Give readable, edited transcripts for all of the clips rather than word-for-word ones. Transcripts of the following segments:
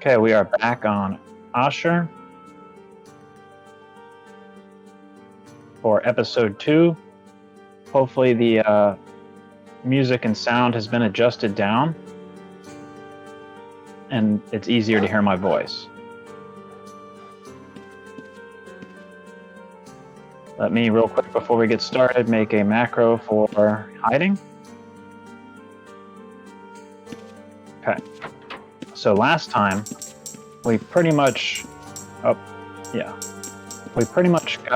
Okay, we are back on Asher for episode 2. Hopefully the music and sound has been adjusted down and it's easier to hear my voice. Let me, real quick before we get started, make a macro for hiding. Okay. So last time, we pretty much got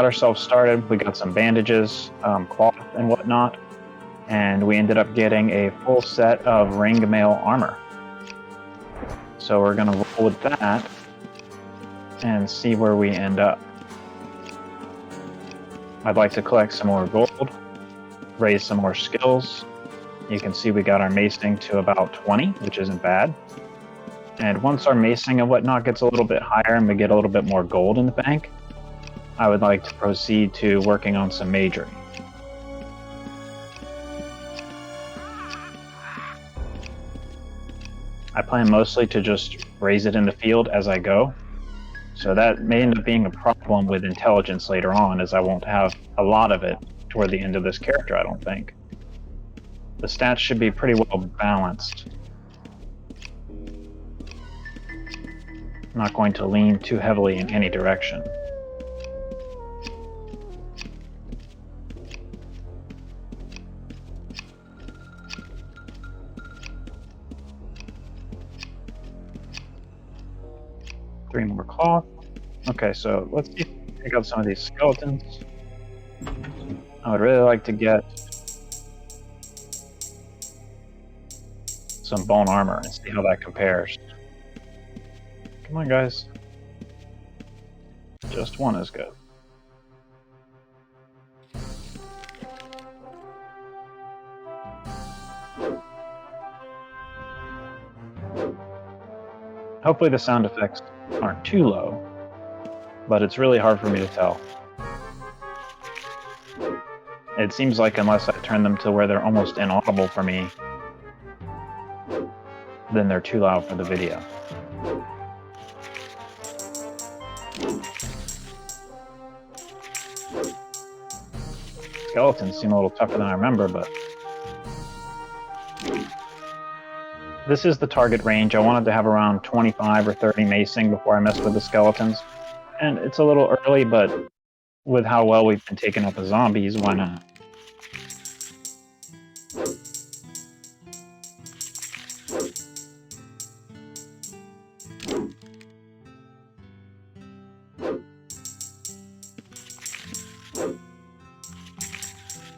ourselves started. We got some bandages, cloth and whatnot, and we ended up getting a full set of ring mail armor. So we're gonna roll with that and see where we end up. I'd like to collect some more gold, raise some more skills. You can see we got our macing to about 20, which isn't bad. And once our macing and whatnot gets a little bit higher and we get a little bit more gold in the bank, I would like to proceed to working on some magery. I plan mostly to just raise it in the field as I go. So that may end up being a problem with intelligence later on, as I won't have a lot of it toward the end of this character, I don't think. The stats should be pretty well balanced. I'm not going to lean too heavily in any direction. Three more cloth. Okay, so let's see if we can pick up some of these skeletons. I would really like to get some bone armor and see how that compares. Come on, guys. Just one is good. Hopefully the sound effects aren't too low, but it's really hard for me to tell. It seems like unless I turn them to where they're almost inaudible for me, then they're too loud for the video. Skeletons seem a little tougher than I remember, but this is the target range. I wanted to have around 25 or 30 macing before I mess with the skeletons. And it's a little early, but with how well we've been taking out the zombies, why not?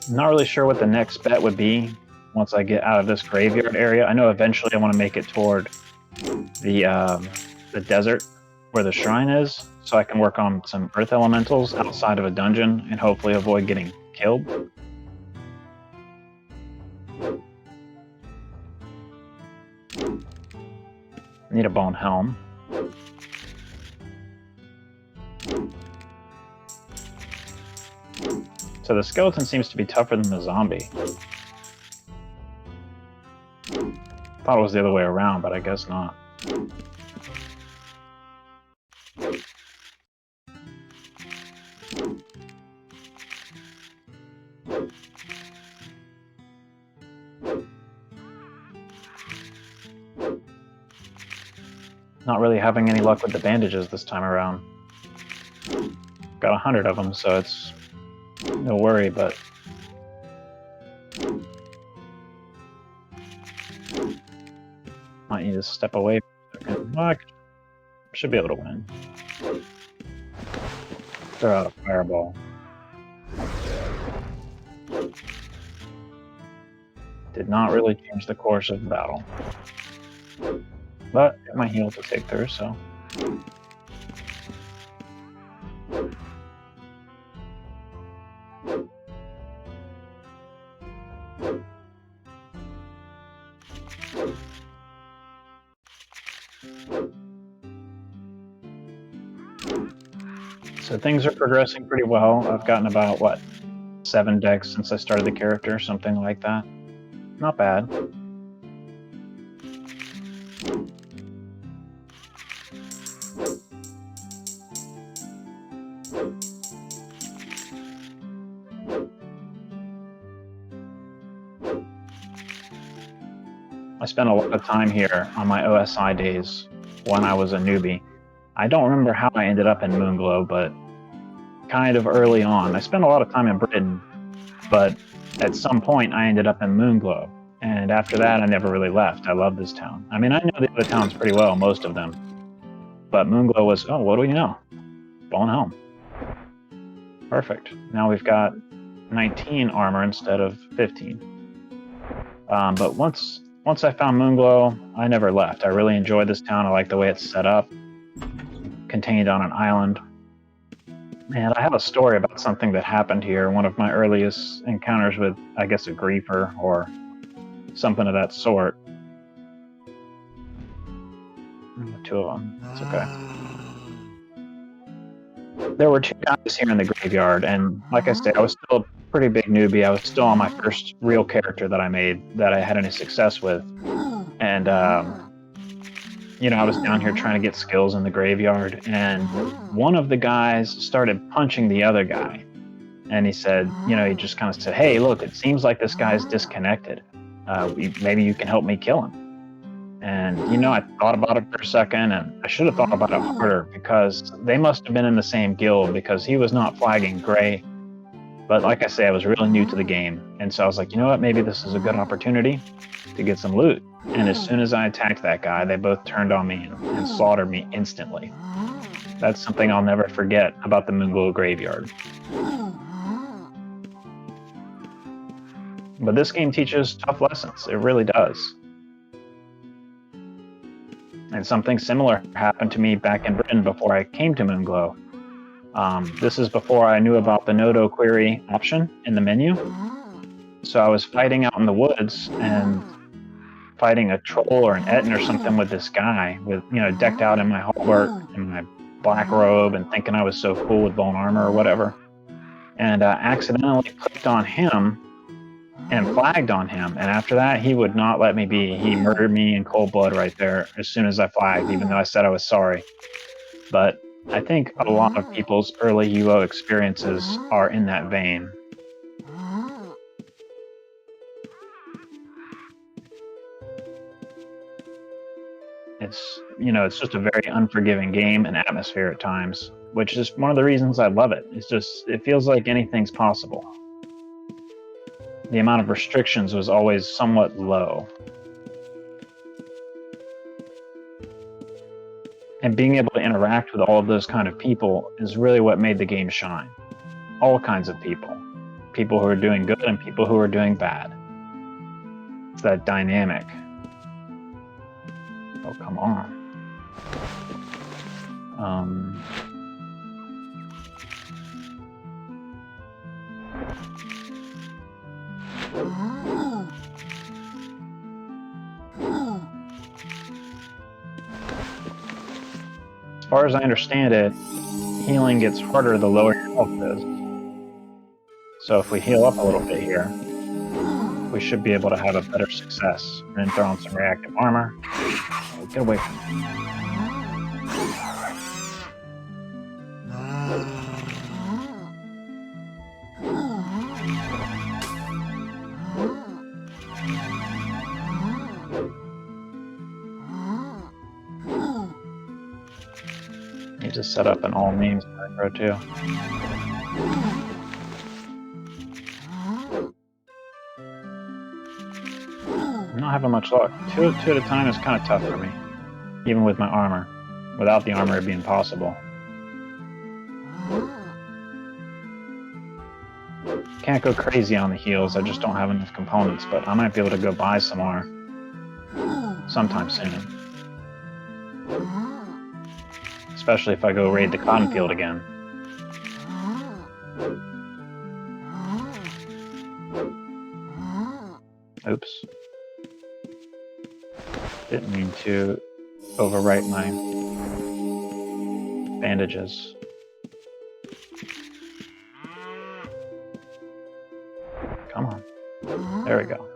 I'm not really sure what the next bet would be once I get out of this graveyard area. I know eventually I want to make it toward the desert where the shrine is, so I can work on some earth elementals outside of a dungeon and hopefully avoid getting killed. Need a bone helm. So the skeleton seems to be tougher than the zombie. Thought it was the other way around, but I guess not. Not really having any luck with the bandages this time around. Got 100 of them, so it's no worry, but might need to step away for a second. Well, I should be able to win. Throw out a fireball. Did not really change the course of the battle. But it might heal to take through, so. So things are progressing pretty well. I've gotten about, what, 7 decks since I started the character, something like that. Not bad. I spent a lot of time here on my OSI days when I was a newbie. I don't remember how I ended up in Moonglow, but kind of early on. I spent a lot of time in Britain, but at some point I ended up in Moonglow. And after that, I never really left. I love this town. I mean, I know the other towns pretty well, most of them. But Moonglow was, oh, what do we know? Bone Helm. Perfect. Now we've got 19 armor instead of 15. But once I found Moonglow, I never left. I really enjoyed this town. I like the way it's set up. Contained on an island. And I have a story about something that happened here. One of my earliest encounters with, I guess, a griefer or something of that sort. Two of them. It's okay. There were two guys here in the graveyard, and like I say, I was still a pretty big newbie. I was still on my first real character that I made that I had any success with. And, you know, I was down here trying to get skills in the graveyard, and one of the guys started punching the other guy. And he said, you know, he just kind of said, hey, look, it seems like this guy's disconnected. Maybe you can help me kill him. And, you know, I thought about it for a second, and I should have thought about it harder because they must have been in the same guild because he was not flagging gray. But like I say, I was really new to the game. And so I was like, you know what, maybe this is a good opportunity to get some loot. And as soon as I attacked that guy, they both turned on me and slaughtered me instantly. That's something I'll never forget about the Moonglow graveyard. But this game teaches tough lessons. It really does. And something similar happened to me back in Britain before I came to Moonglow. This is before I knew about the Nodo query option in the menu. So I was fighting out in the woods and fighting a troll or an Etten or something with this guy, with, you know, decked out in my hauberk and my black robe and thinking I was so cool with bone armor or whatever. And accidentally clicked on him and flagged on him, and after that he would not let me be. He murdered me in cold blood right there as soon as I flagged, even though I said I was sorry. But I think a lot of people's early UO experiences are in that vein. It's, you know, it's just a very unforgiving game and atmosphere at times, which is one of the reasons I love it. It's just, it feels like anything's possible. The amount of restrictions was always somewhat low. And being able to interact with all of those kind of people is really what made the game shine. All kinds of people. People who are doing good and people who are doing bad. It's that dynamic. Oh, come on. As far as I understand it, healing gets harder the lower your health is. So if we heal up a little bit here, we should be able to have a better success. And then throw on some reactive armor. Oh, get away from me. Need to set up an all names macro too. I'm not having much luck. Two at a time is kind of tough for me, even with my armor. Without the armor, it'd be impossible. Can't go crazy on the heals. I just don't have enough components, but I might be able to go buy some more sometime soon. Especially if I go raid the cotton field again. Oops. Didn't mean to overwrite my bandages. Come on. There we go.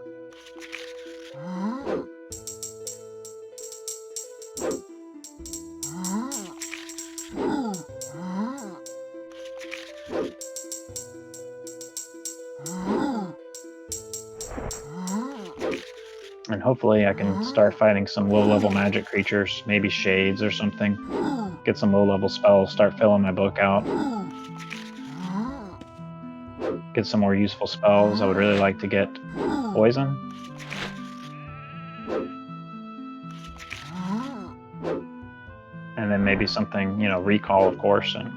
And hopefully I can start fighting some low-level magic creatures, maybe shades or something. Get some low-level spells, start filling my book out. Get some more useful spells. I would really like to get poison. And then maybe something, you know, recall, of course, and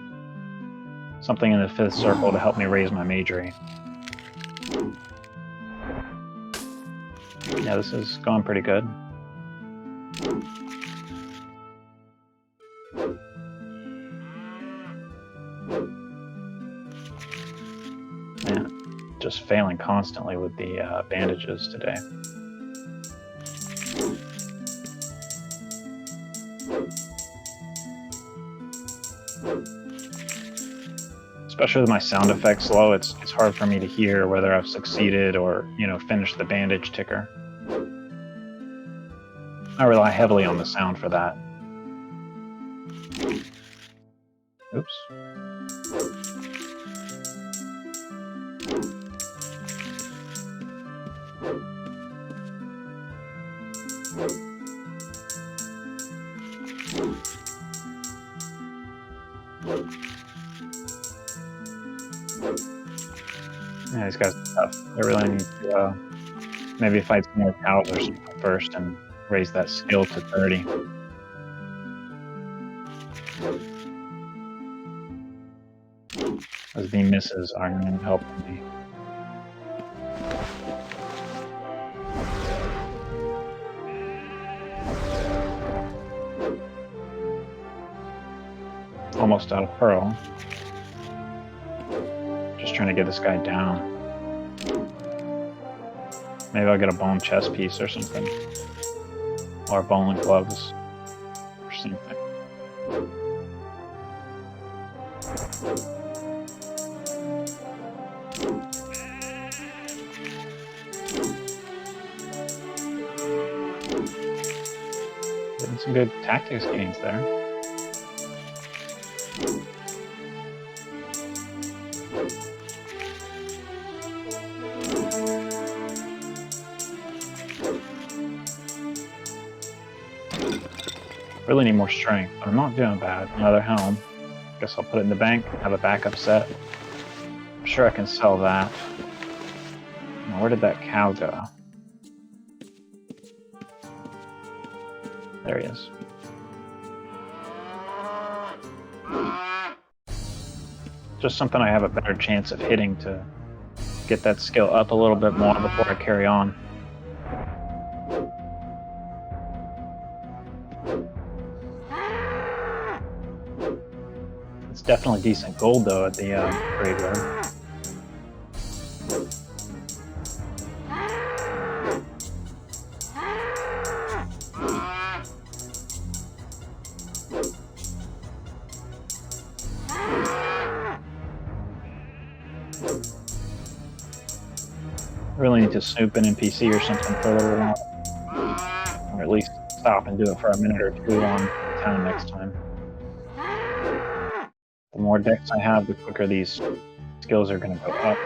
something in the 5th circle to help me raise my magery. Yeah, this is going pretty good. Man, just failing constantly with the bandages today. Especially with my sound effects low, it's hard for me to hear whether I've succeeded or, you know, finished the bandage ticker. I rely heavily on the sound for that. Oops. Yeah, these guys are tough. I really need to maybe fight some more cows or something first and raise that skill to 30. As the misses are not helping me. Almost out of pearl. Just trying to get this guy down. Maybe I'll get a bone chest piece or something. Or bowling gloves. Or something. Getting some good tactics gains there. Really need more strength, but I'm not doing bad. Another helm. Guess I'll put it in the bank, have a backup set. I'm sure I can sell that. Now, where did that cow go? There he is. Just something I have a better chance of hitting to get that skill up a little bit more before I carry on. It's definitely decent gold though at the graveyard. Really need to snoop an NPC or something for a little while. Or at least stop and do it for a minute or two on town next time. The more decks I have, the quicker these skills are going to go up.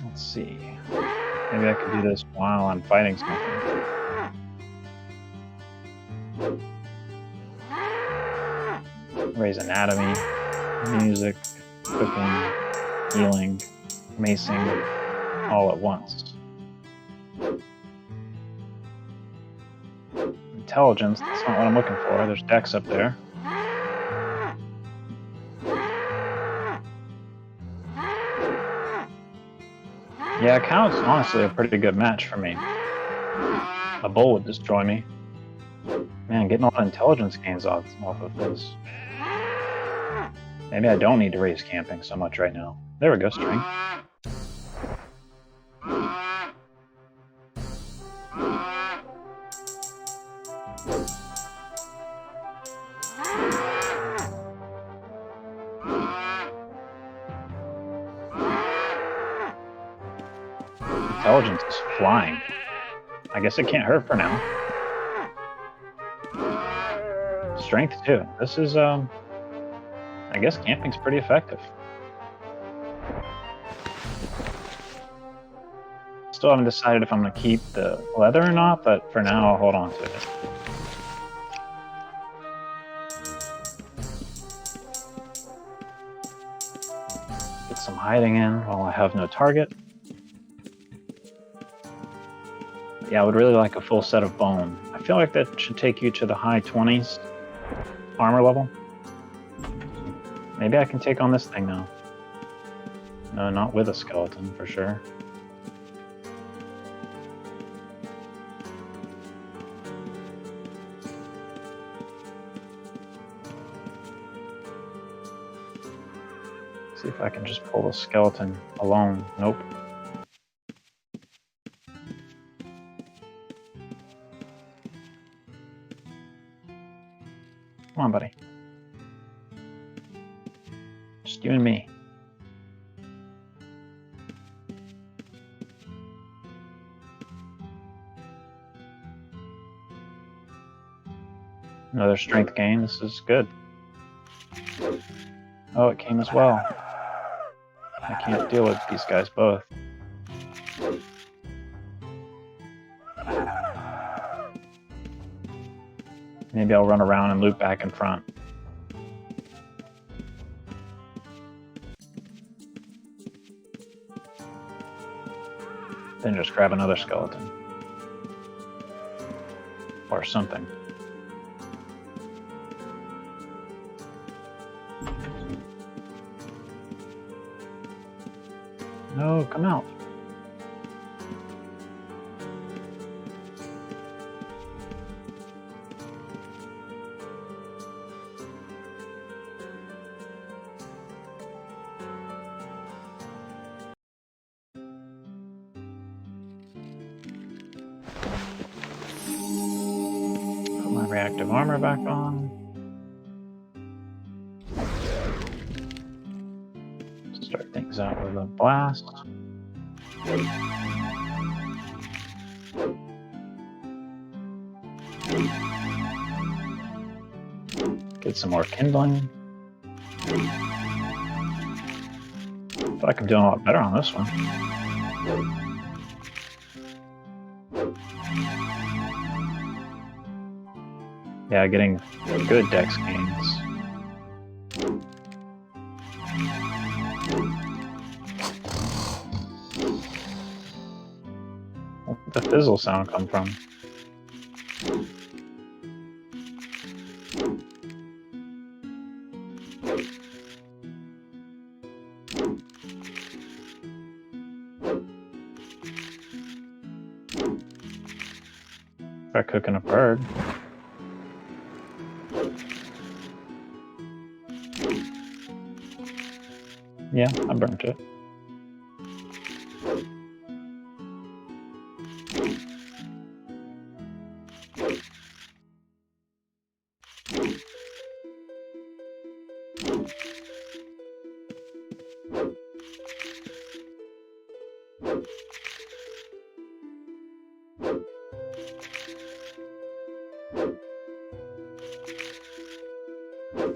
Let's see. Maybe I could do this while I'm fighting something. Raise anatomy, music, cooking, healing, macing, all at once. Intelligence, that's not what I'm looking for. There's decks up there. Yeah, cow's honestly a pretty good match for me. A bull would destroy me. Man, getting all the intelligence gains off of this. Maybe I don't need to raise camping so much right now. There we go, strength. Intelligence is flying. I I guess it can't hurt for now. Strength too. This is, I guess camping's pretty effective. Still haven't decided if I'm going to keep the leather or not, but for now I'll hold on to it. Get some hiding in while I have no target. Yeah, I would really like a full set of bone. I feel like that should take you to the high 20s armor level. Maybe I can take on this thing now. No, not with a skeleton, for sure. See if I can just pull the skeleton alone. Nope. Come on, buddy. Just you and me. Another strength gain. This is good. Oh, it came as well. I can't deal with these guys both. Maybe I'll run around and loop back in front. Then just grab another skeleton. Or something. No, come out. Put my reactive armor back on. Start things out with a blast. Get some more kindling. Feel like I'm doing a lot better on this one. Yeah, getting good dex gains. Where did the fizzle sound come from? Try cooking a bird. Yeah, I burnt it.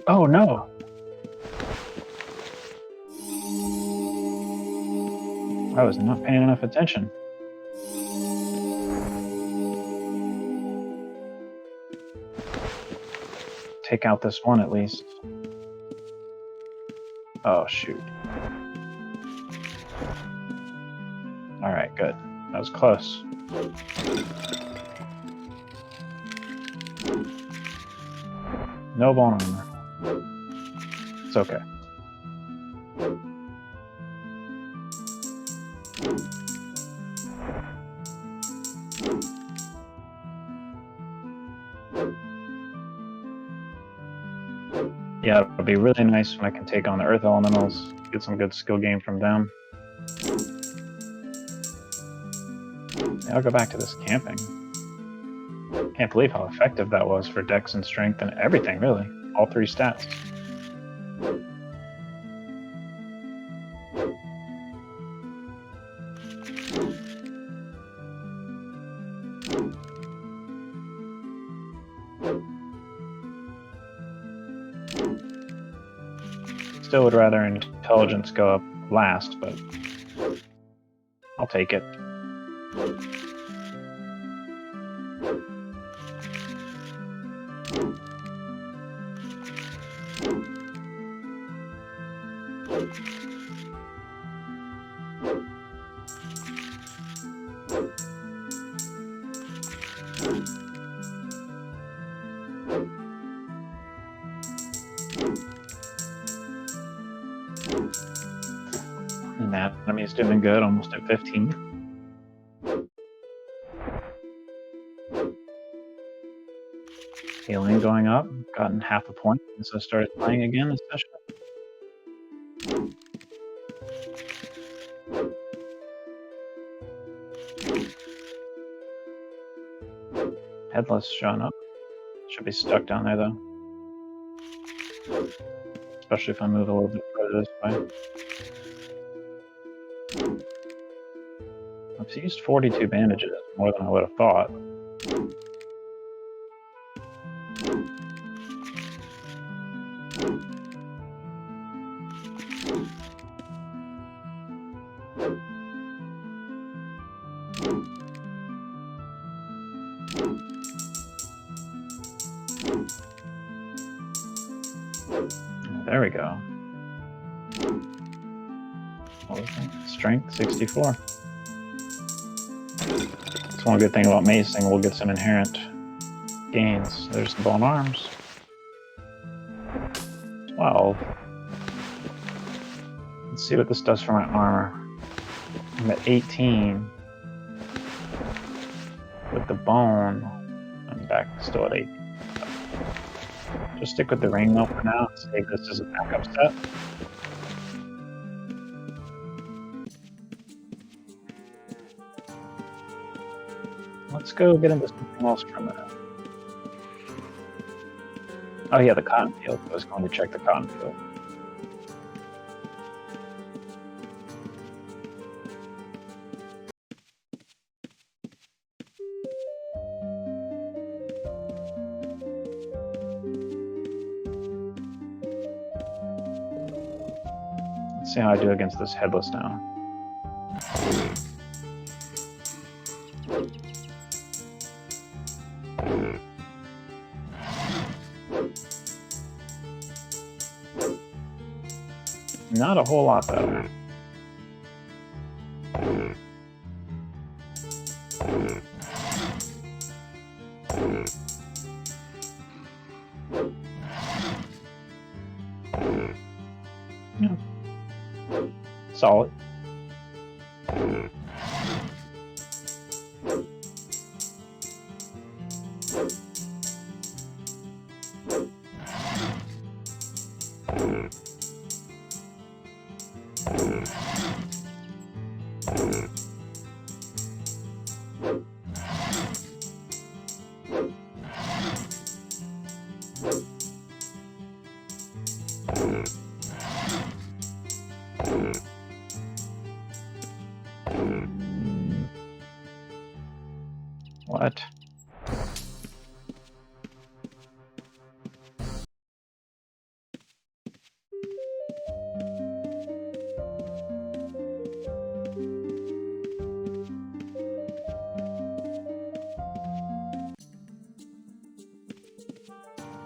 Oh no! I was not paying enough attention. Take out this one at least. Oh shoot. Alright, good. That was close. No bone armor. It's okay. Yeah, it'll be really nice when I can take on the Earth Elementals, get some good skill gain from them. Yeah, I'll go back to this camping. Can't believe how effective that was for dex and strength and everything, really. All three stats. Still would rather intelligence go up last, but I'll take it. Anatomy's doing good, almost at 15. Healing going up, gotten half a point since I started playing again this session. Headless showing up. Should be stuck down there though. Especially if I move a little bit further this way. I've used 42 bandages, more than I would have thought. There we go. What was that? Strength 64. That's one good thing about macing, we'll get some inherent gains. There's the bone arms. 12. Let's see what this does for my armor. I'm at 18. With the bone, I'm back still at 8. Just stick with the ring though for now. Save this as a backup set. Let's go get into something else for a minute. Oh yeah, the cotton field. I was going to check the cotton field. Let's see how I do against this headless now. Not a whole lot better. Yeah. Solid. What?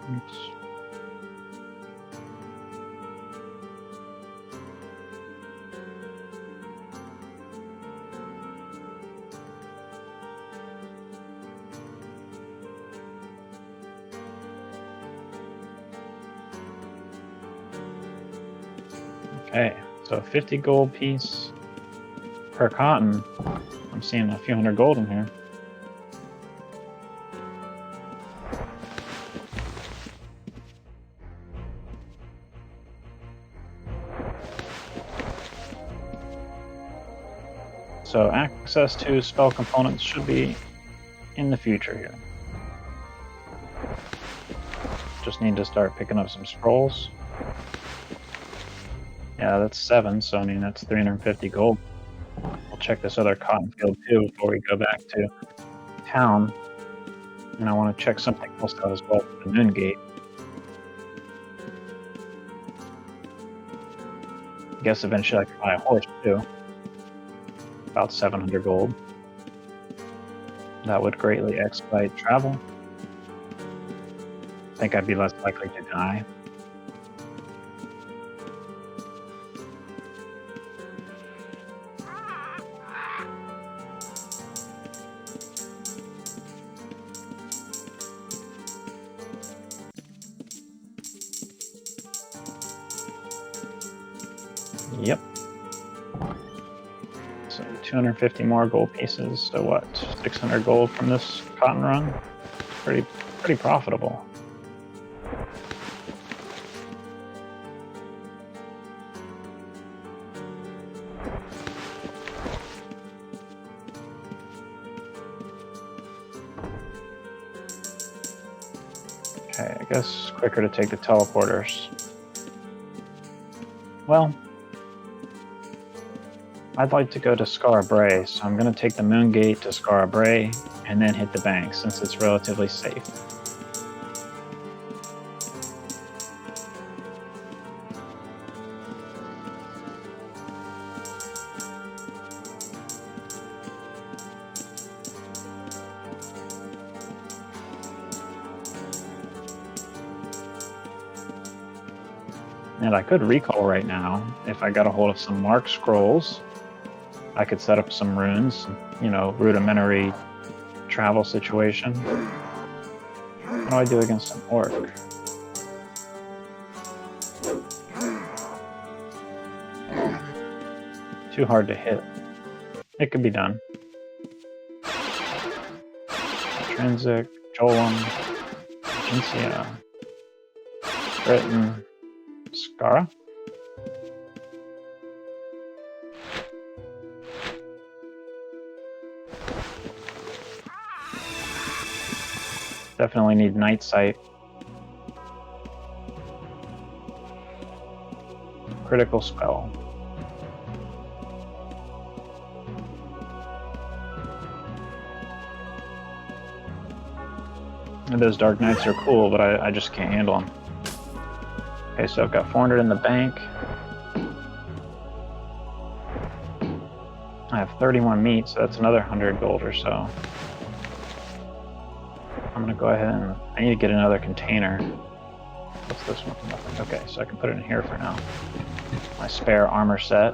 Oops. Okay, so 50 gold piece per cotton. I'm seeing a few hundred gold in here. So access to spell components should be in the future here. Just need to start picking up some scrolls. Yeah, that's 7, so I mean that's 350 gold. We'll check this other cotton field too before we go back to town. And I want to check something else out as well for the Moon Gate. I guess eventually I could buy a horse too. About 700 gold. That would greatly expedite travel. I think I'd be less likely to die. Yep. So 250 more gold pieces. So what? 600 gold from this cotton run. Pretty profitable. Okay, I guess quicker to take the teleporters. Well, I'd like to go to Skara Brae, so I'm going to take the Moon Gate to Skara Brae and then hit the bank since it's relatively safe. And I could recall right now if I got a hold of some mark scrolls. I could set up some runes, you know, rudimentary travel situation. What do I do against an orc? Too hard to hit. It could be done. Intrinsic, Jolum, Agencia, Britain, Skara. Definitely need night sight. Critical spell. And those Dark Knights are cool, but I just can't handle them. Okay, so I've got 400 in the bank. I have 31 meat, so that's another 100 gold or so. I'm gonna go ahead and I need to get another container. What's this one? Nothing. Okay, so I can put it in here for now. My spare armor set.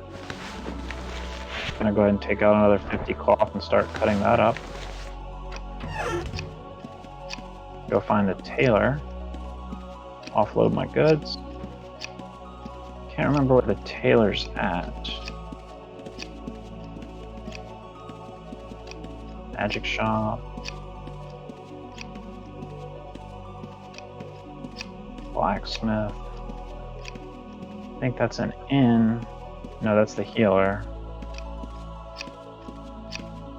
I'm gonna go ahead and take out another 50 cloth and start cutting that up. Go find the tailor. Offload my goods. Can't remember where the tailor's at. Magic shop. Blacksmith. I think that's an inn. No, that's the healer.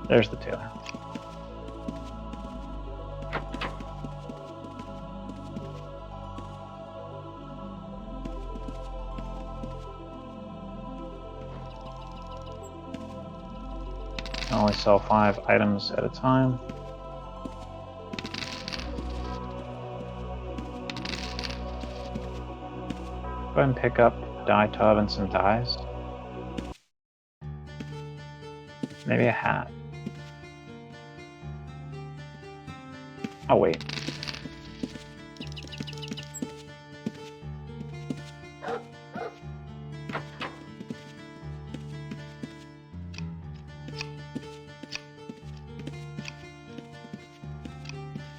There's the tailor. I only sell 5 items at a time. Go ahead and pick up a dye tub and some dyes. Maybe a hat. Oh, wait.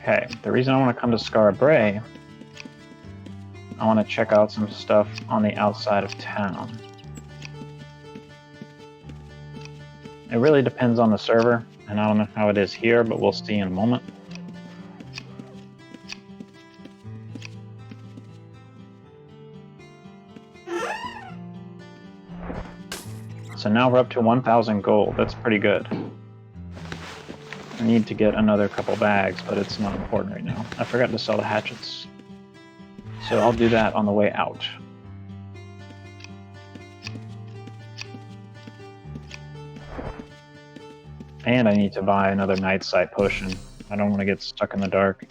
Okay, the reason I want to come to Skara Brae, I want to check out some stuff on the outside of town. It really depends on the server, and I don't know how it is here, but we'll see in a moment. So now we're up to 1,000 gold. That's pretty good. I need to get another couple bags, but it's not important right now. I forgot to sell the hatchets. So I'll do that on the way out. And I need to buy another night sight potion I don't want to get stuck in the dark.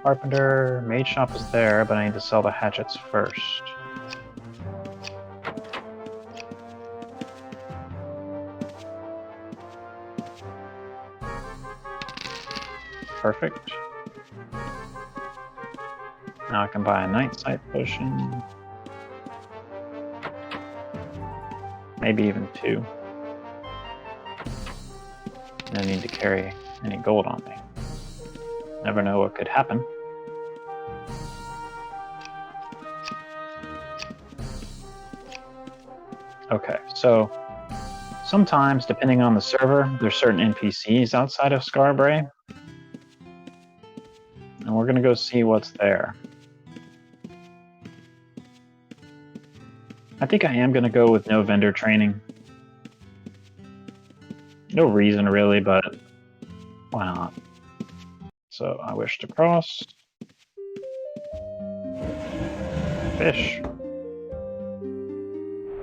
Carpenter, mage shop is there, but I need to sell the hatchets first. Perfect. Now I can buy a night sight potion. Maybe even 2. No need to carry any gold on me. Never know what could happen. Okay, so sometimes, depending on the server, there's certain NPCs outside of Scarbray. And we're gonna go see what's there. I think I am gonna go with no vendor training. No reason really, but why not? So I wish to cross. Fish.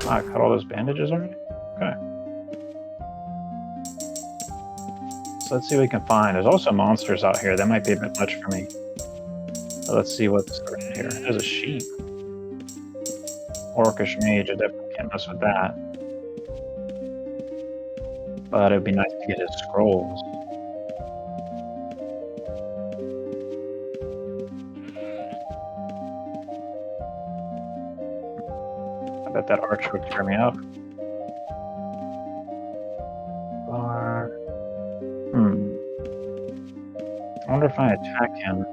Oh, I cut all those bandages already? Okay. So let's see what we can find. There's also monsters out here. That might be a bit much for me. So let's see what's around here. There's a sheep. Orcish mage, I definitely can't mess with that. But it'd be nice to get his scrolls. I bet that archer would tear me up. Bar. I wonder if I attack him.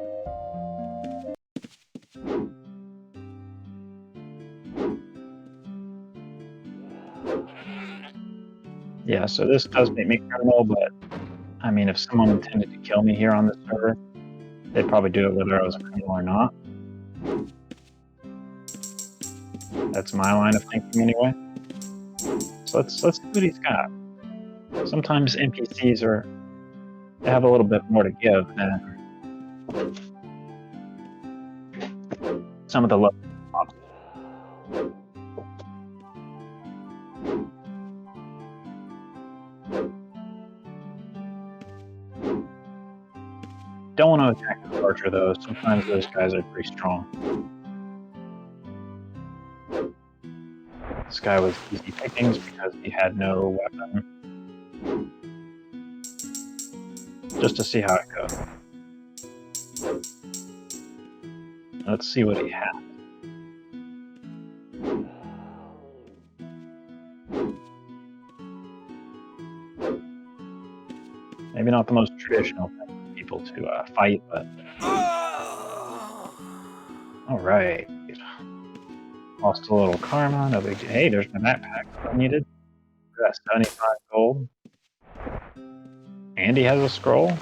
Yeah, so this does make me criminal, but I mean, if someone intended to kill me here on this server, they'd probably do it whether I was a criminal or not. That's my line of thinking anyway. So let's see what he's got. Sometimes NPCs they have a little bit more to give than some of the local mobs. Don't want to attack the archer though. Sometimes those guys are pretty strong. This guy was easy pickings because he had no weapon. Just to see how it goes. Let's see what he has. Maybe not the most traditional thing for people to fight, but... Alright. Lost a little karma, no big deal. Hey, there's my backpack I needed. That's 75 gold. And he has a scroll.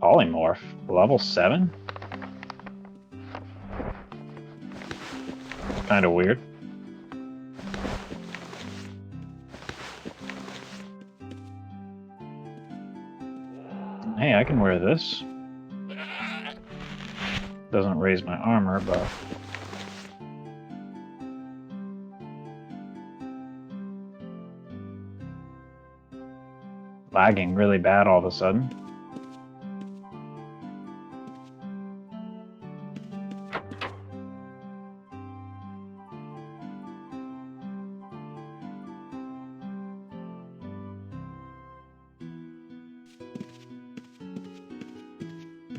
Polymorph, level 7? Kind of weird. Hey, I can wear this. Doesn't raise my armor, but... Lagging really bad all of a sudden.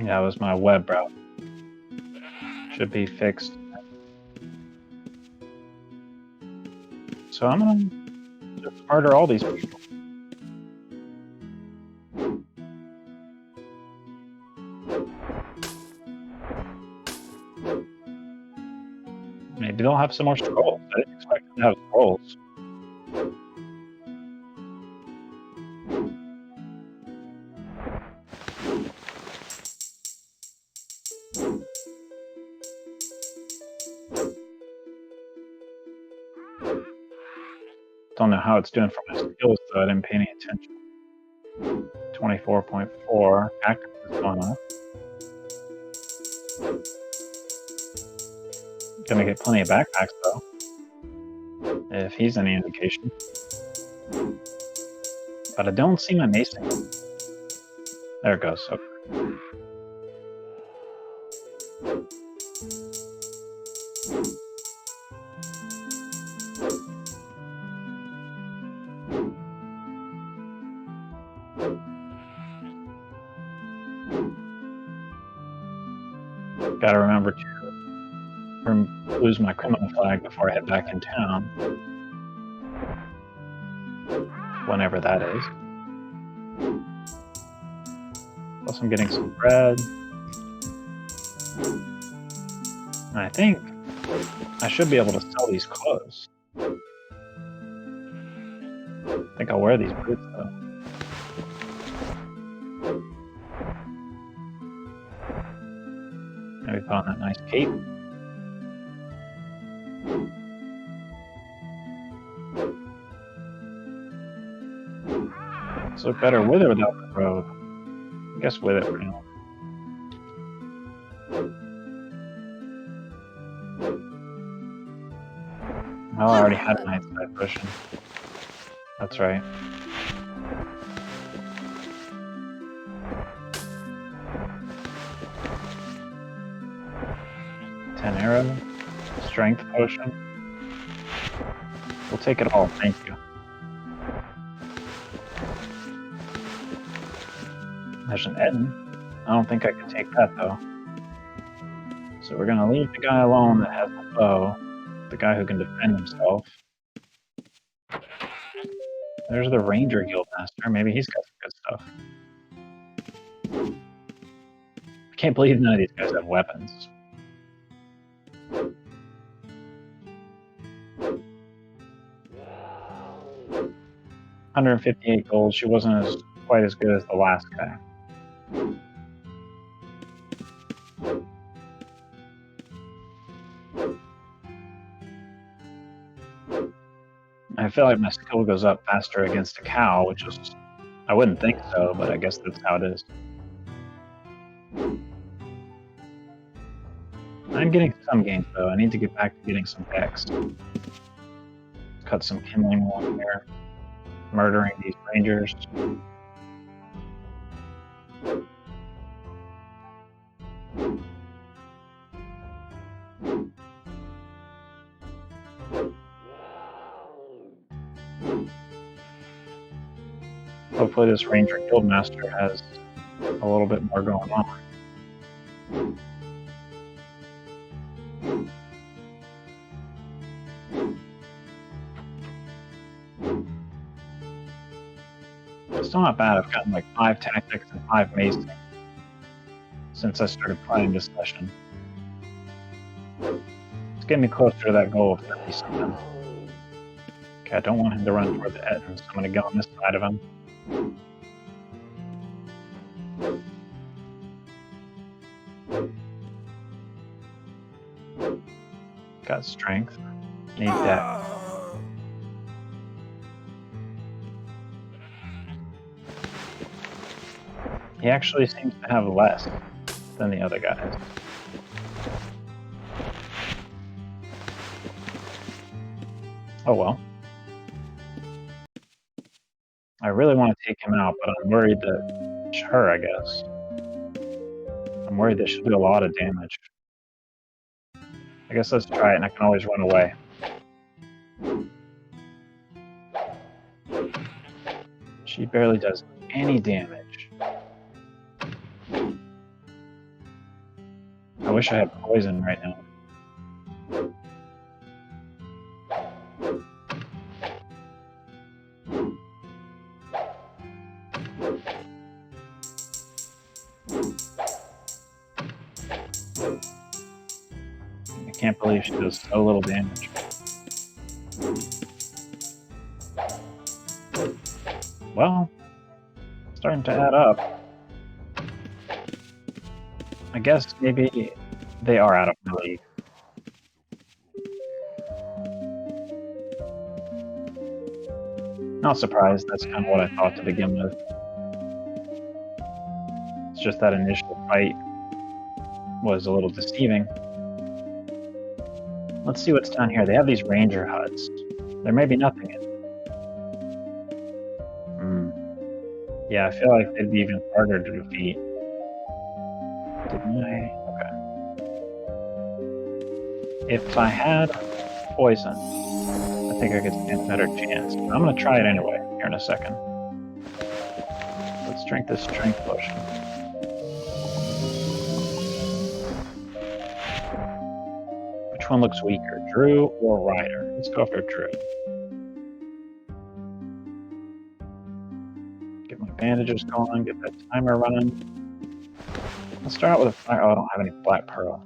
Yeah, it was my web browser. Should be fixed. So I'm gonna just murder all these people. Maybe they'll have some more scrolls. I didn't expect them to have scrolls. Don't know how it's doing for my skills though, I didn't pay any attention. 24.4, active is going up. Gonna get plenty of backpacks though, if he's any indication. But I don't see my macing. There it goes. Okay. Gotta remember to lose my criminal flag before I head back in town. Whenever that is. Plus I'm getting some bread. And I think I should be able to sell these clothes. I think I'll wear these boots though. Maybe put on that nice cape. This look better with or without the robe? I guess with it for now. Oh, I already had a night side potion. That's right. Ten arrow, strength potion. We'll take it all, thank you. There's an Etten. I don't think I can take that though. So we're gonna leave the guy alone that has the bow. The guy who can defend himself. There's the Ranger Guildmaster. Maybe he's got some good stuff. I can't believe none of these guys have weapons. $158 gold. She wasn't quite as good as the last guy. I feel like my skill goes up faster against a cow, which is... I wouldn't think so, but I guess that's how it is. I'm getting some gains though. I need to get back to getting some dex. Cut some kindling along here. Murdering these rangers. Hopefully this Ranger Guildmaster has a little bit more going on. It's still not bad. I've gotten like 5 tactics and 5 macing since I started playing this session. It's getting me closer to that goal of 50 something. Okay, I don't want him to run toward the Etten, so I'm going to get on this side of him. Got strength. Need that. He actually seems to have less than the other guys. Oh well. I really want to take him out, but I'm worried that it's her, I guess. I'm worried that she'll do a lot of damage. I guess let's try it, and I can always run away. She barely does any damage. I wish I had poison right now. I can't believe she does so little damage. Well, starting to add up. I guess maybe they are out of the league. Not surprised, that's kind of what I thought to begin with. It's just that initial fight was a little deceiving. Let's see what's down here. They have these ranger huts. There may be nothing in it. Yeah, I feel like they'd be even harder to defeat. Didn't I? Okay. If I had poison, I think I could stand a better chance. But I'm going to try it anyway here in a second. Let's drink this strength potion. Which one looks weaker, Druid or Rider? Let's go for Druid. Get my bandages going, get that timer running. Let's start out with a fire. Oh, I don't have any black pearl.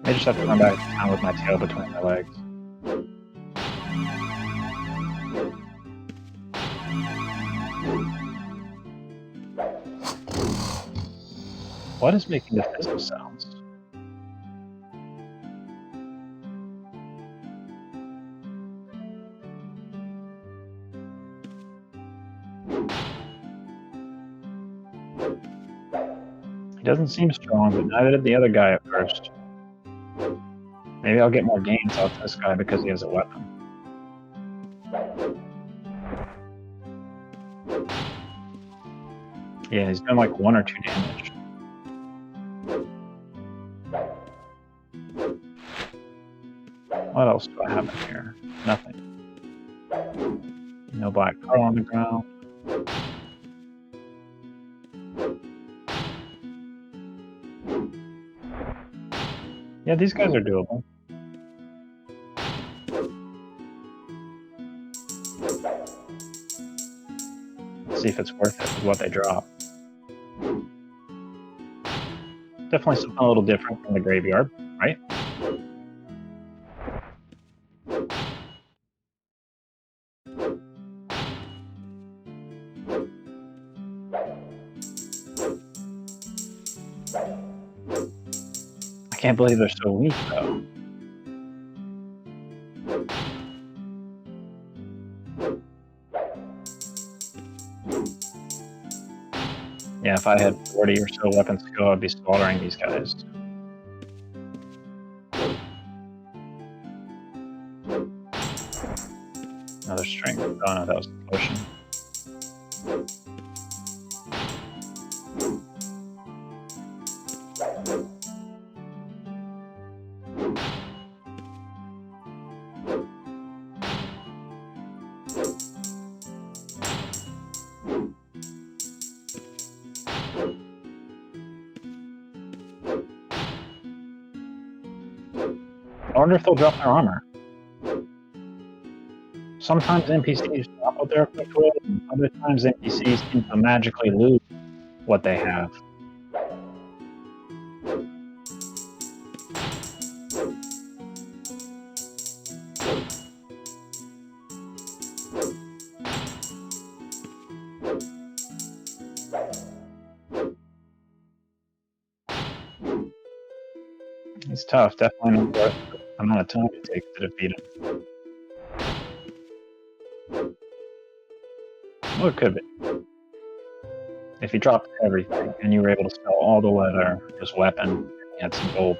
I just have to run back down with my tail between my legs. What is making the fizzle sounds? He doesn't seem strong, but neither did the other guy at first. Maybe I'll get more gains off this guy because he has a weapon. Yeah, he's done like 1 or 2 damage. What else do I have in here? Nothing. No black pearl on the ground. Yeah, these guys are doable. Let's see if it's worth it with what they drop. Definitely something a little different from the graveyard, right? I can't believe they're so weak, though. Yeah, if I had 40 or so weapon skill, I'd be slaughtering these guys. Another strength. Oh no, that was the potion. I wonder if they'll drop their armor. Sometimes NPCs drop what they're equipped with, and other times NPCs seem to magically lose what they have. He's tough, definitely not worth the amount of time it takes to defeat him. Well, it could be. If he dropped everything and you were able to sell all the leather, his weapon, and he had some gold.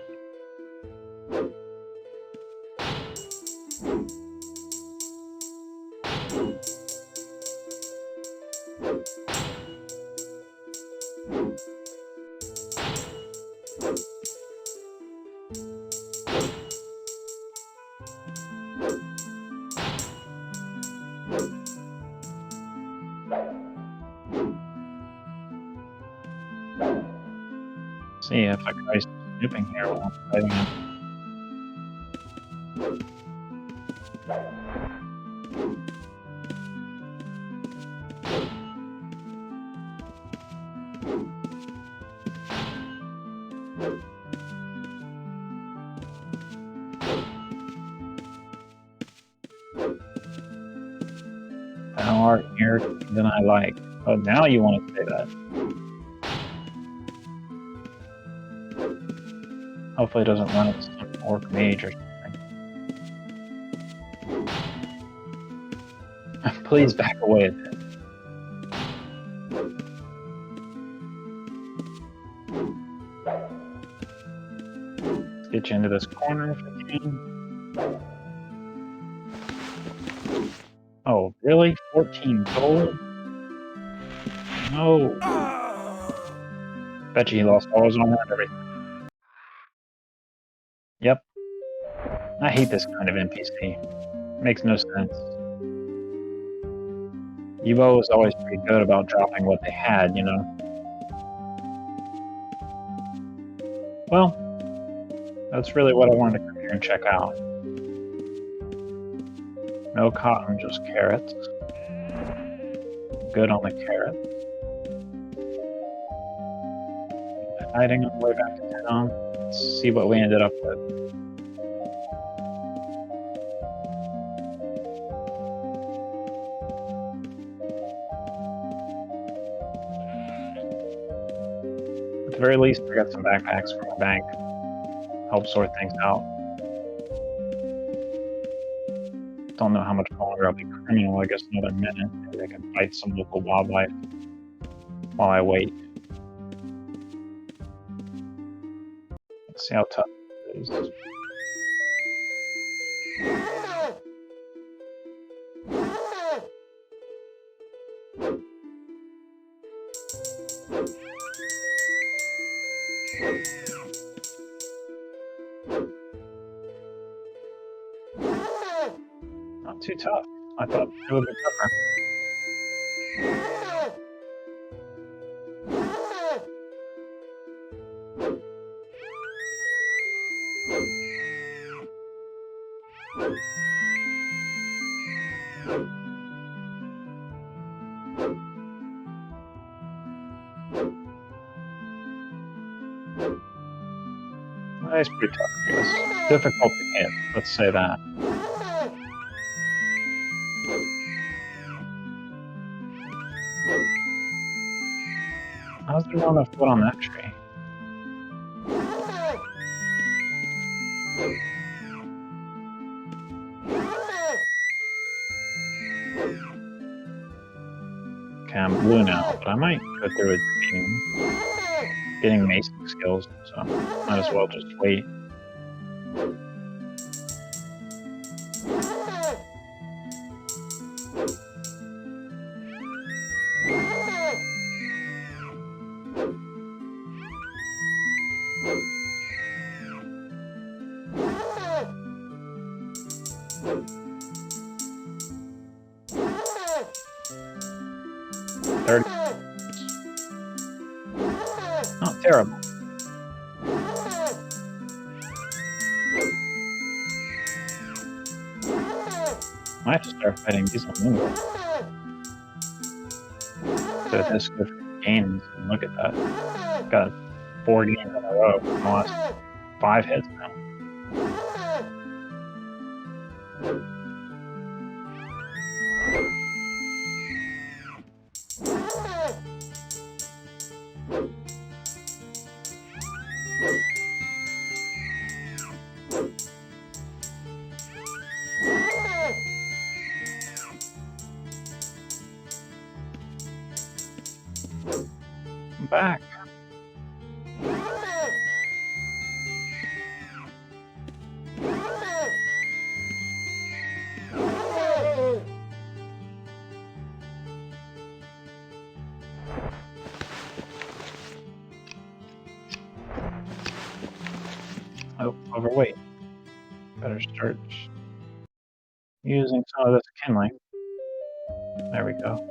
See if I try snooping here while I'm fighting him. Thou art nearer than I like. Oh, now you want to say that. Hopefully it doesn't run into some orc mage or something. Please back away a bit. Let's get you into this corner if I can. Oh, really? 14 gold? No. Bet you he lost all his armor and everything. Yep. I hate this kind of NPC. Makes no sense. UO was always pretty good about dropping what they had, you know? Well, that's really what I wanted to come here and check out. No cotton, just carrots. Good on the carrots. Hiding on the way back to town. Let's see what we ended up with. At the very least, I got some backpacks from the bank. Help sort things out. Don't know how much longer I'll be criminal. I guess another minute. Maybe I can fight some local wildlife while I wait. Let's see how tough it is. Not too tough. I thought it would be tougher. It's pretty tough, I guess. Difficult to hit, let's say that. How's there not enough wood on that tree? Okay, I'm blue now, but I might go through with getting macing skills, so might as well just wait. Not terrible. I have to start fighting these on Moonwell. So this good for games, and look at that. Got 4 games in a row in the last 5 hits now. I'm back. Oh, overweight. Better start using some of this kindling. There we go.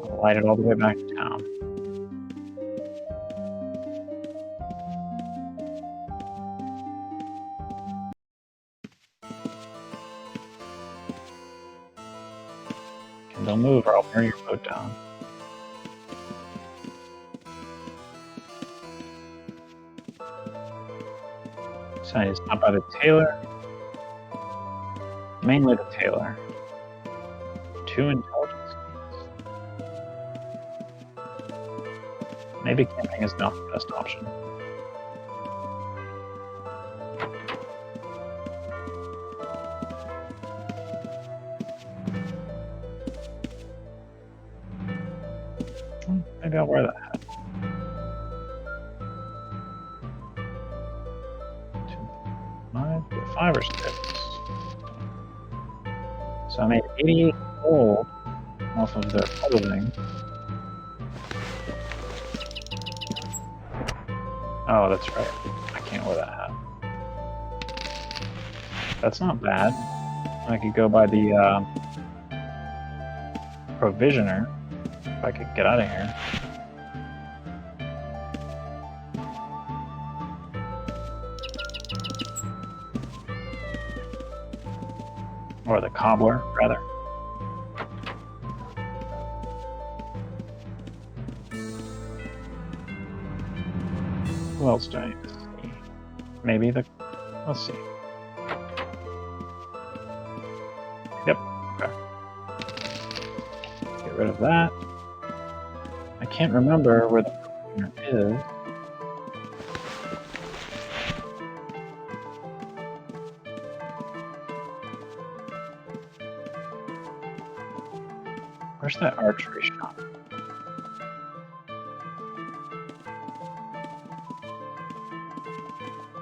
I'll light it all the way back to town. Don't move or I'll burn your boat down. So I need to stop by the tailor. Mainly the tailor. 2 intelligence. Maybe camping is not the best option. Maybe I'll wear that hat. 5 or 6. So I made 88 gold off of their clothing. Oh, that's right. I can't wear that hat. That's not bad. I could go by the provisioner if I could get out of here. Or the cobbler, rather. Who else do I need to see? Maybe the... let's see. Yep, okay. Get rid of that. I can't remember where the provisioner is. Where's that archery shop?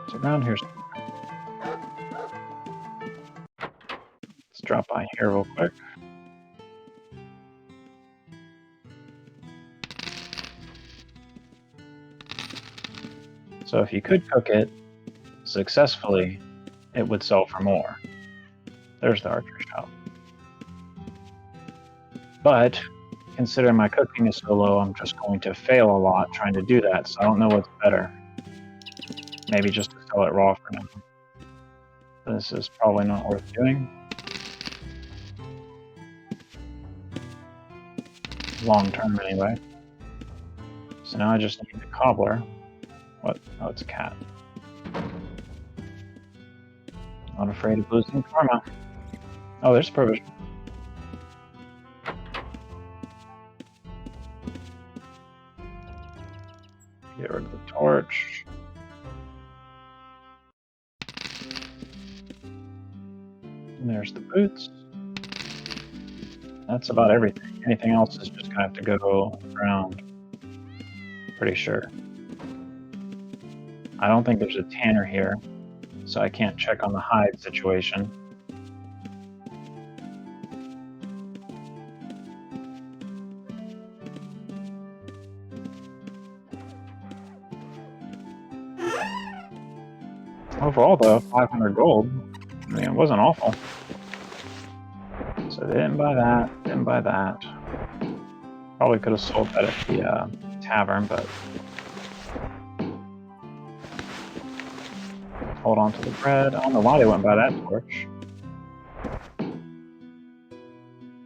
It's around here somewhere. Let's drop by here real quick. So if you could cook it successfully, it would sell for more. There's the archery shop. But considering my cooking is so low, I'm just going to fail a lot trying to do that, so I don't know what's better. Maybe just to sell it raw for now. This is probably not worth doing. Long term anyway. So now I just need the cobbler. What? Oh, it's a cat. Not afraid of losing karma. Oh, there's provision. Get rid of the torch. And there's the boots. That's about everything. Anything else is just gonna have to go around. Pretty sure. I don't think there's a tanner here, so I can't check on the hide situation. Overall, though, 500 gold. I mean, it wasn't awful. So they didn't buy that, didn't buy that. Probably could have sold that at the tavern, but... hold on to the bread. I don't know why they went by that torch.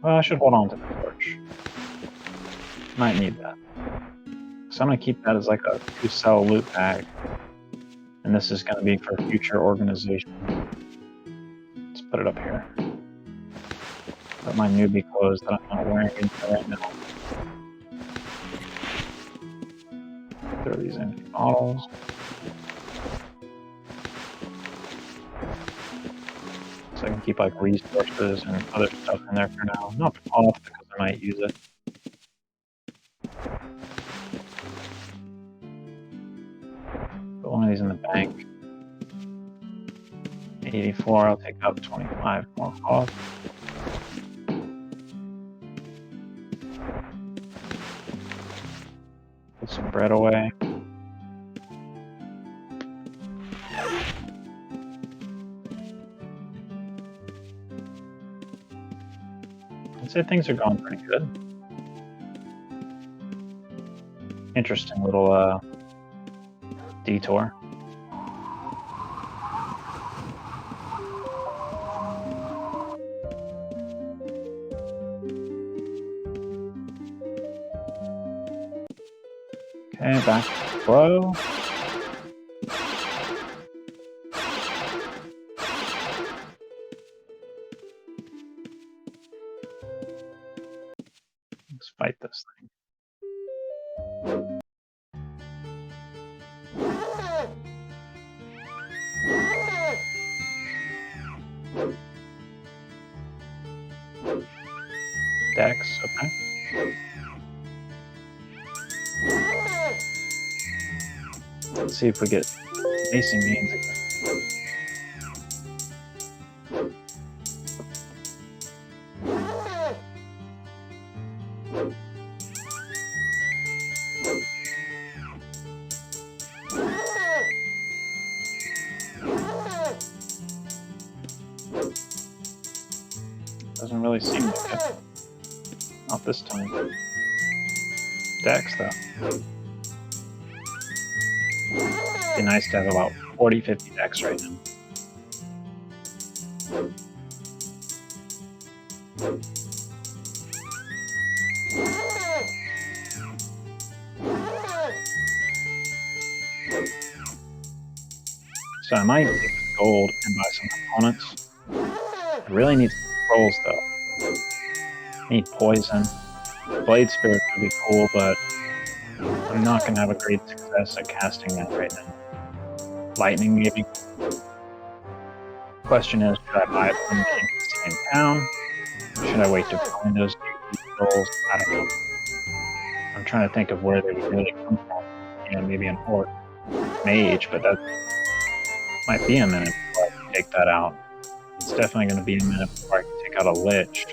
Well, I should hold on to the torch. Might need that. So I'm going to keep that as like a to-sell loot bag. And this is going to be for future organization. Let's put it up here. Put my newbie clothes that I'm not wearing in right now. Throw these empty bottles. So I can keep like resources and other stuff in there for now. Not for all because I might use it. Put one of these in the bank. 84, I'll take out 25 more cost. Put some bread away. I'd say things are going pretty good. Interesting little detour. Okay, back to the flow. Let's fight this thing. Dex, okay. Let's see if we get macing gains again. Doesn't really seem like it. Not this time. Dex, though. Be nice to have about 40-50 dex right now. So I might take the gold and buy some components. I really need some scrolls, though. I need poison. Blade Spirit would be cool, but I'm not going to have a great success at casting that right now. Lightning, maybe. Question is, should I buy it from the NPC in town? Should I wait to find those scrolls? I don't know. I'm trying to think of where they would really come from. You know, maybe an orc mage, but that might be a minute before I can take that out. It's definitely going to be a minute before I can take out a lich.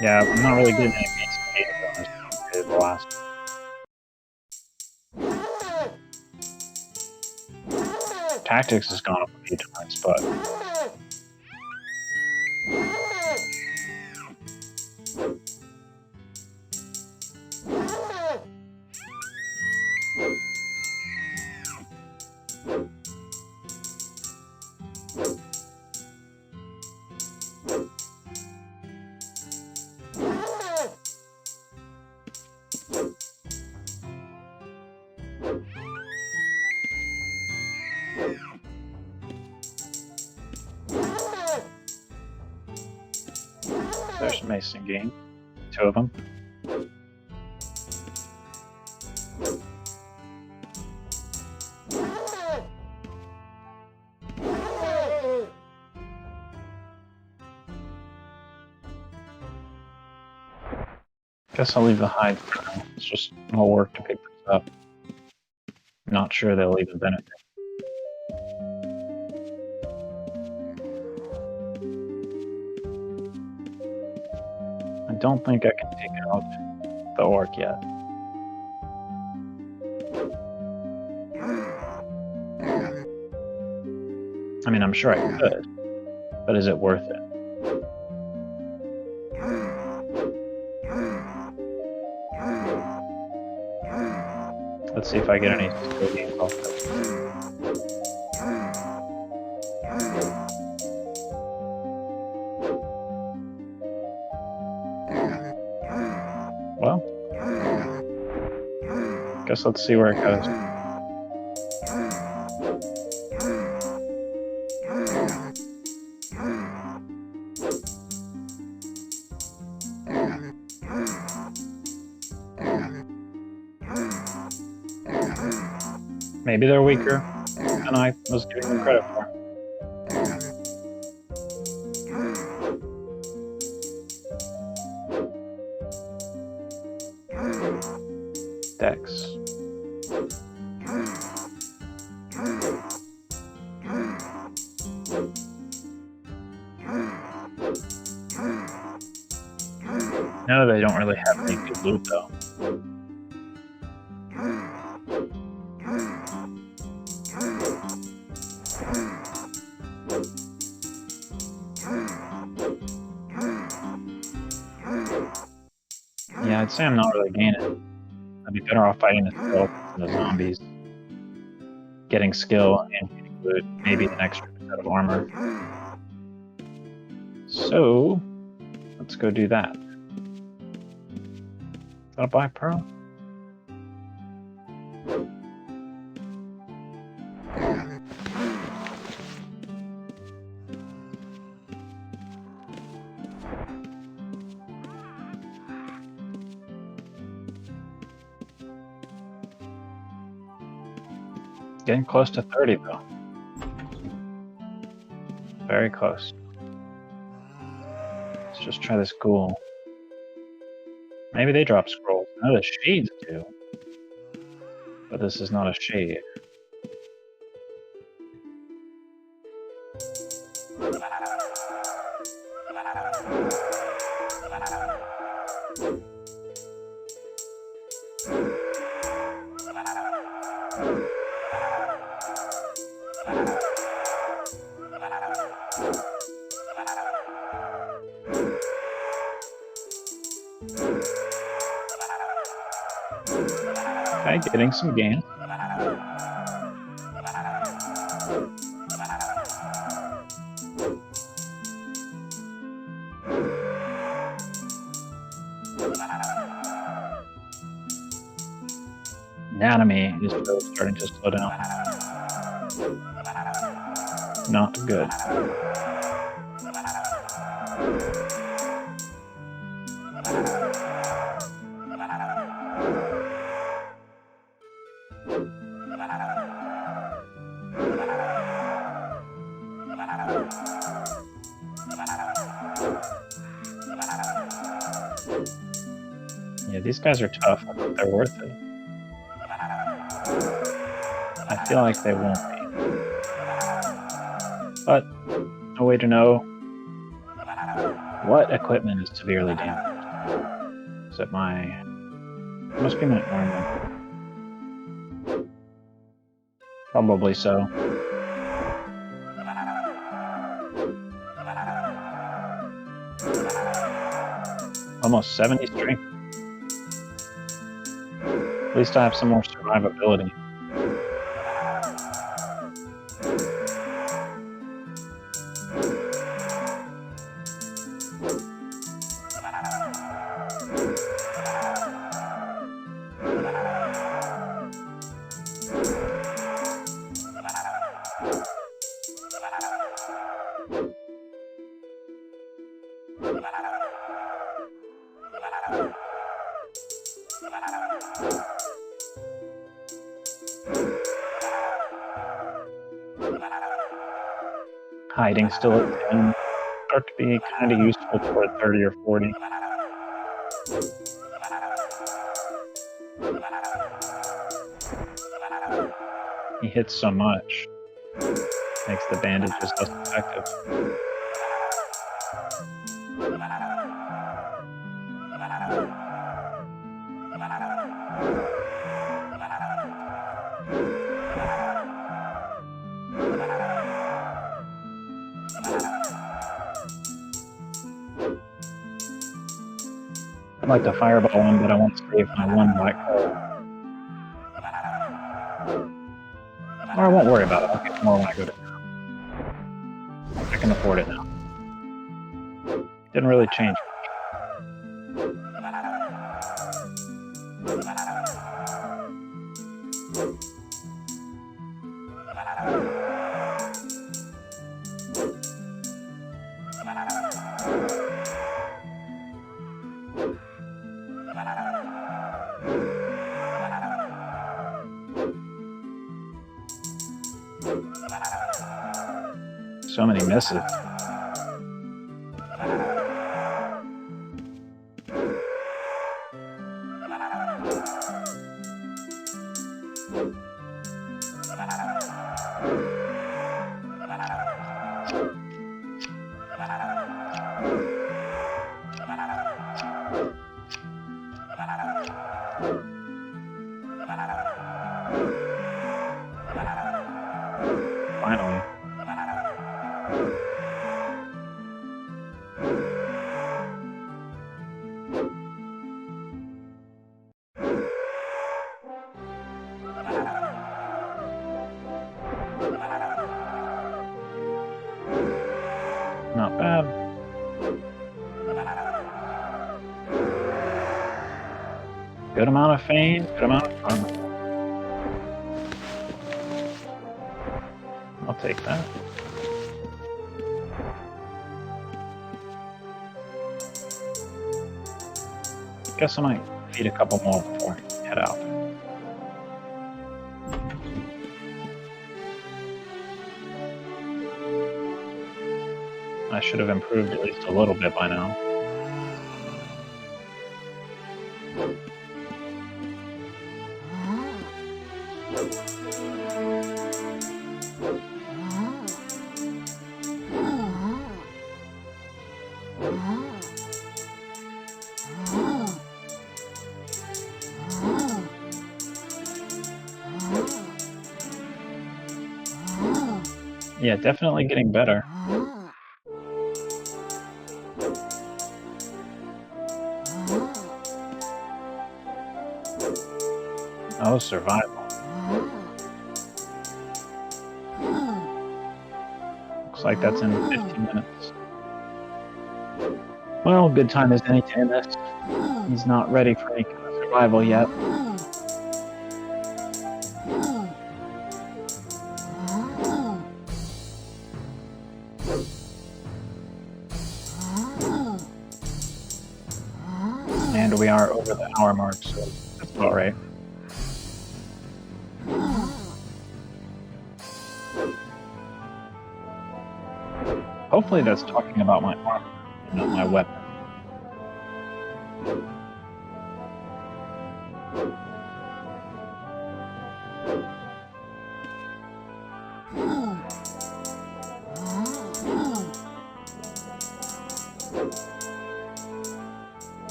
Yeah, I'm not really getting any basic games on this the last. Tactics has gone up a few times, but there's Mason game. 2 of them. Guess I'll leave the hide for now. It's just more work to pick this up. Not sure they'll even benefit. I don't think I can take out the orc yet. I mean, I'm sure I could, but is it worth it? Let's see if I get any skill gains off this. Well, guess let's see where it goes. Maybe they're weaker than I was giving them credit for. Dex. No, they don't really have any good loot though. Yeah, I'd say I'm not really gaining. I'd be better off fighting the skeleton than the zombies. Getting skill and getting loot, maybe an extra set of armor. So, let's go do that. Is that a black pearl? Getting close to 30 though. Very close. Let's just try this ghoul. Maybe they drop scrolls. No, the shades do. But this is not a shade. Okay, getting some gains. Anatomy is really starting to slow down. Not good. Yeah, these guys are tough. I think they're worth it. I feel like they won't be. But no way to know what equipment is severely damaged. Is it my... It must be my armor. Probably so. Almost 70 strength. At least I have some more survivability. Hiding still at 10. Start to be kind of useful toward 30 or 40. He hits so much. Makes the bandages less effective. I'd like to fireball him, but I want to save my one black hole. Or I won't worry about it. I'll get more when I go to town. I can afford it now. Didn't really change. So many misses. Finally. Not bad. Good amount of fame, good amount of fun. I'll take that. Guess I might feed a couple more before I head out. I should have improved at least a little bit by now. Yeah, definitely getting better. Oh, survival. Looks like that's in 15 minutes. Well, good time as any to end this. He's not ready for any kind of survival yet. And we are over the hour mark, so that's about right. Hopefully that's talking about my armor, and not my weapon.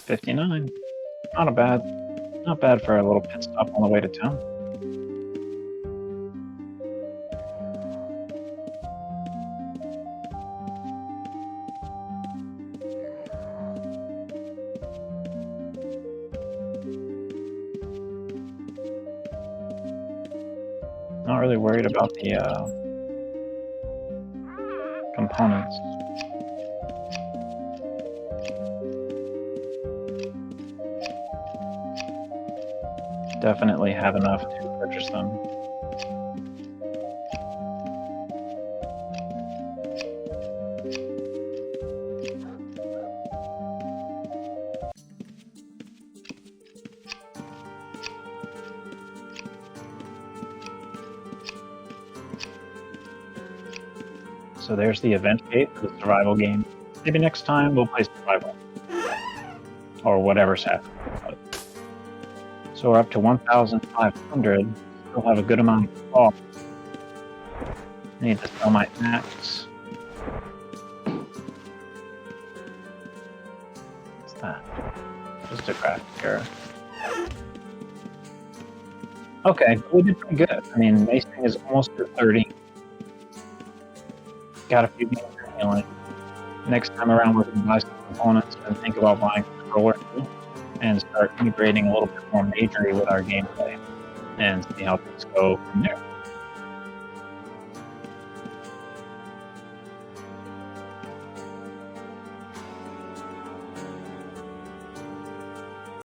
$59. Not bad for a little pit stop on the way to town. Not really worried about the components. Definitely have enough to purchase them. So there's the event gate for the survival game. Maybe next time we'll play survival. Or whatever's happening. So we're up to 1,500. Still have a good amount of cloth. Need to sell my axe. What's that? Just a craft error. Okay, we did pretty good. I mean, macing is almost at 30. Got a few games for healing. Next time around, we're going to buy some components and think about buying a controller too, and start integrating a little bit more magery with our gameplay, and see how things go from there.